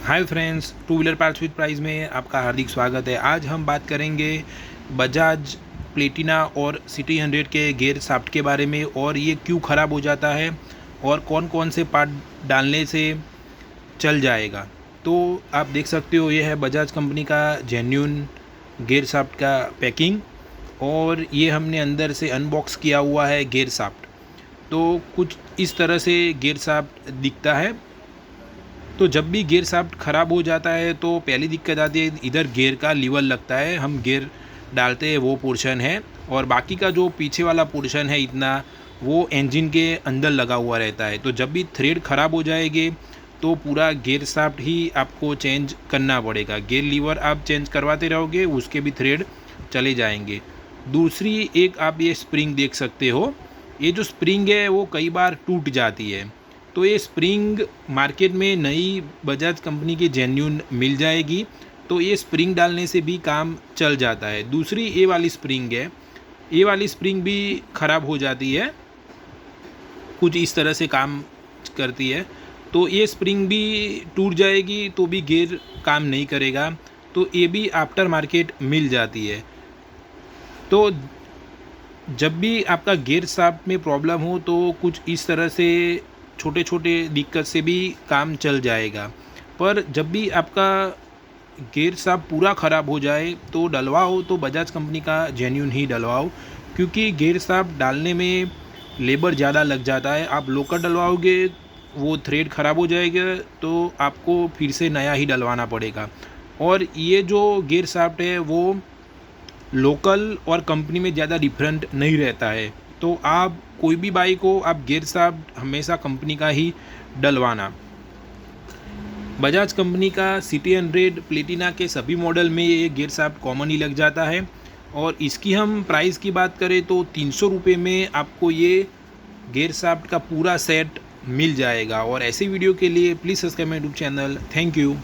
Hi friends, two wheeler parts with price में आपका हार्दिक स्वागत है। आज हम बात करेंगे बजाज प्लेटिना और सिटी 100 के गियर शाफ्ट के बारे में, और ये क्यों ख़राब हो जाता है और कौन कौन से पार्ट डालने से चल जाएगा। तो आप देख सकते हो, ये है बजाज कंपनी का जेन्युइन गियर शाफ्ट का पैकिंग, और ये हमने अंदर से अनबॉक्स किया हुआ है गियर शाफ्ट। तो कुछ इस तरह से गियर शाफ्ट दिखता है। तो जब भी गियर शाफ्ट ख़राब हो जाता है तो पहली दिक्कत आती है, इधर गियर का लीवर लगता है, हम गियर डालते हैं वो पोर्शन है, और बाकी का जो पीछे वाला पोर्शन है इतना, वो इंजन के अंदर लगा हुआ रहता है। तो जब भी थ्रेड ख़राब हो जाएंगे तो पूरा गियर शाफ्ट ही आपको चेंज करना पड़ेगा। गियर लीवर आप चेंज करवाते रहोगे, उसके भी थ्रेड चले जाएंगे। दूसरी एक आप ये स्प्रिंग देख सकते हो, ये जो स्प्रिंग है वो कई बार टूट जाती है। तो ये स्प्रिंग मार्केट में नई बजाज कंपनी की जेन्युइन मिल जाएगी, तो ये स्प्रिंग डालने से भी काम चल जाता है। दूसरी ये वाली स्प्रिंग है, ये वाली स्प्रिंग भी ख़राब हो जाती है, कुछ इस तरह से काम करती है। तो ये स्प्रिंग भी टूट जाएगी तो भी गियर काम नहीं करेगा, तो ये भी आफ्टर मार्केट मिल जाती है। तो जब भी आपका गियर शाफ्ट में प्रॉब्लम हो तो कुछ इस तरह से छोटे छोटे दिक्कत से भी काम चल जाएगा। पर जब भी आपका गियर शाफ्ट पूरा ख़राब हो जाए तो डलवाओ तो बजाज कंपनी का जेन्युइन ही डलवाओ, क्योंकि गियर शाफ्ट डालने में लेबर ज़्यादा लग जाता है। आप लोकल डलवाओगे वो थ्रेड ख़राब हो जाएगा तो आपको फिर से नया ही डलवाना पड़ेगा। और ये जो गियर शाफ्ट है वो लोकल और कंपनी में ज़्यादा डिफरेंट नहीं रहता है। तो आप कोई भी बाइक हो, आप गियर शाफ्ट हमेशा कंपनी का ही डलवाना। बजाज कंपनी का सिटी 100 प्लेटिना के सभी मॉडल में ये गियर शाफ्ट कॉमन ही लग जाता है, और इसकी हम प्राइस की बात करें तो 300 रुपये में आपको ये गियर शाफ्ट का पूरा सेट मिल जाएगा। और ऐसी वीडियो के लिए please subscribe my YouTube channel. Thank you.